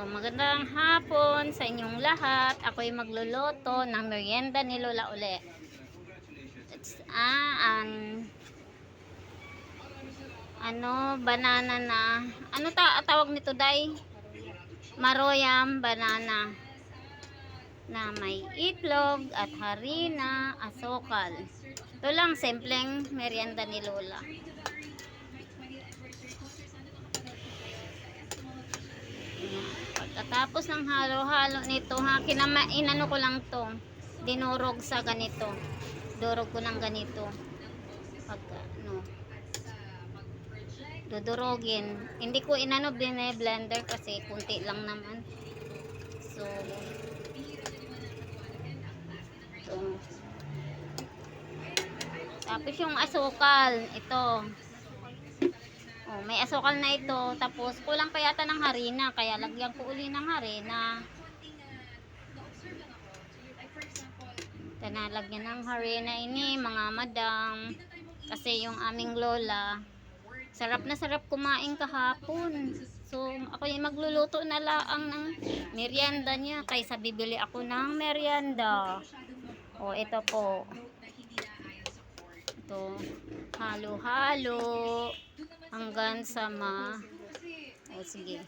Magandang hapon sa inyong lahat. Ako'y magluluto ng merienda ni Lola uli. Ang banana na, tawag nito, day? Maroyam banana na may itlog at harina, asukal. Ito lang, simpleng merienda ni Lola. Pagkatapos ng halo-halo nito, inano ko lang to, dinurog sa ganito, durog ko ng ganito. Pagka dudurogin, hindi ko inano blender kasi kunti lang naman. So tapos yung asukal, ito. May asukal na ito. Tapos kulang pa yata ng harina, kaya lagyan ko uli ng harina. Lagyan ng harina ini, mga madam. Kasi yung aming lola, sarap na sarap kumain kahapon. So ako yung magluluto na laang ng merienda niya kaysa bibili ako ng merienda. Ito po. Ito, halo-halo hanggang sa sige.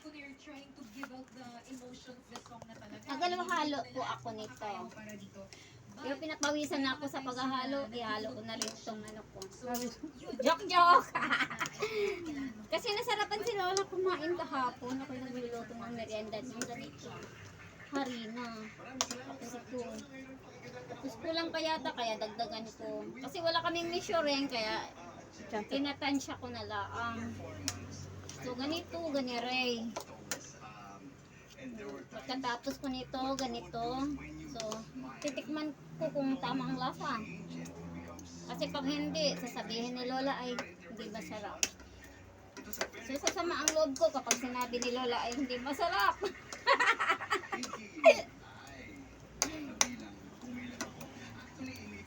Nagalo-halo po ako nito. Pero pinapawisan na ako sa paghahalo, ihalo ko na rin itong ko. Joke! Kasi nasarapan si Lola kumain kahapon. Ako yung nagluluto ng merienda ng ganito. Harina. Tapos ito. Tapos kulang pa yata, kaya dagdagan ko. Kasi wala kaming measuring, kaya tinatansya ko na laang. So ganito, ganire. Pagkatapos ko nito, ganito. So, titikman ko kung tama ang lasa. Kasi pag hindi, sasabihin ni Lola ay hindi masarap. So, sasama ang loob ko kapag sinabi ni Lola ay hindi masarap.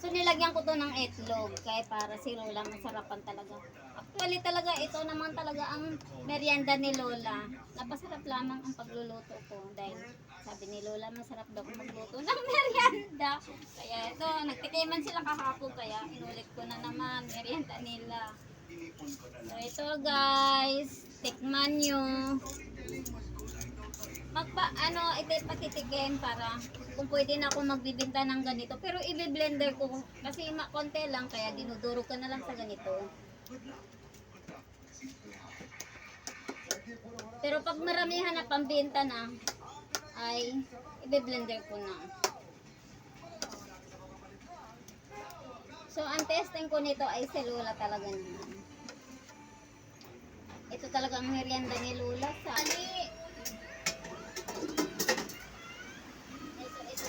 So, nilagyan ko to ng itlog kaya para si Lola masarapan talaga. Actually talaga, ito naman talaga ang merienda ni Lola. Napasarap lamang ang pagluluto ko dahil sabi ni Lola masarap daw magluto ng merienda. Kaya ito, nagtikiman sila kahapon kaya inulit ko na naman merienda nila. So ito guys, tikman nyo. Ito patitikin para kung pwede na ako magbibinta ng ganito. Pero i-blender ko kasi konti lang kaya dinudurog ka na lang sa ganito. Pero pag maramihan na pambenta na, ay i-blender ko na. So, ang testing ko nito ay si Lola talaga naman. Ito talaga ang merienda ni Lola. Ito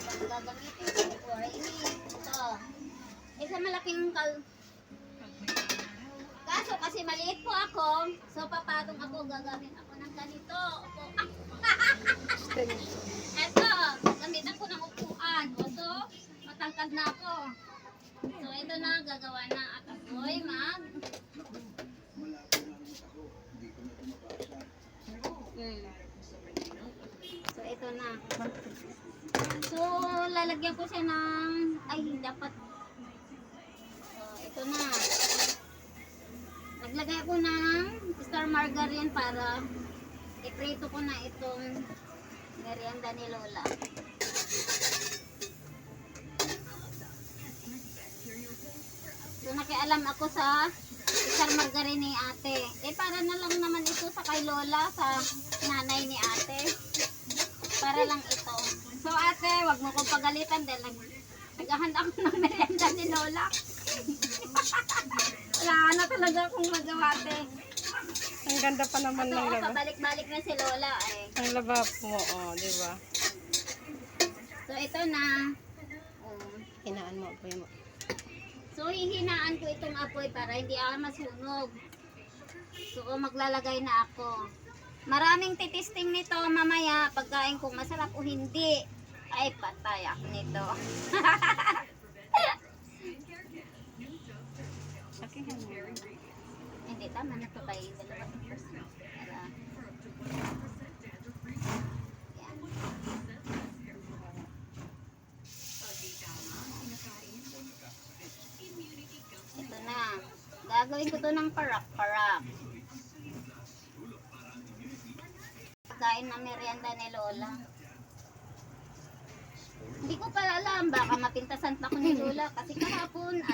bang gagamitin ko? Or ito. Isa malaking kaso kasi maliit po ako, so papatong ako, gagamit ako ng ganito. Ito, gamitan ko ng upuan. So, matangkad na ako. So, ito na, gagawa na at ako'y So, ito na. So, lalagyan ko siya ng, dapat. So, ito na. Naglagay ako ng star margarine para iprito ko na itong merienda ni Lola. So nakialam ako sa star margarine ni ate. Para na lang naman ito sa kay Lola, sa nanay ni ate. Para lang ito. So ate, wag mo kong pagalitan dahil naghahanda ako ng merienda ni Lola. Wala na talaga akong magawa, te. Ang ganda pa naman ng laba. Pabalik-balik na si Lola, Ang laba mo, di ba? So, ito na. Hinaan mo, apoy mo. So, hihinaan ko itong apoy para hindi masunog. So, maglalagay na ako. Maraming titisting nito mamaya. Pagkain kung masarap o hindi. Ay, patay ako nito. Hindi, tama na ito tayo. Gagawin ko to ng parak-parak. Kain na merienda ni Lola. Hindi ko pala alam, baka mapintasan pa ko ni Lola kasi kahapon ay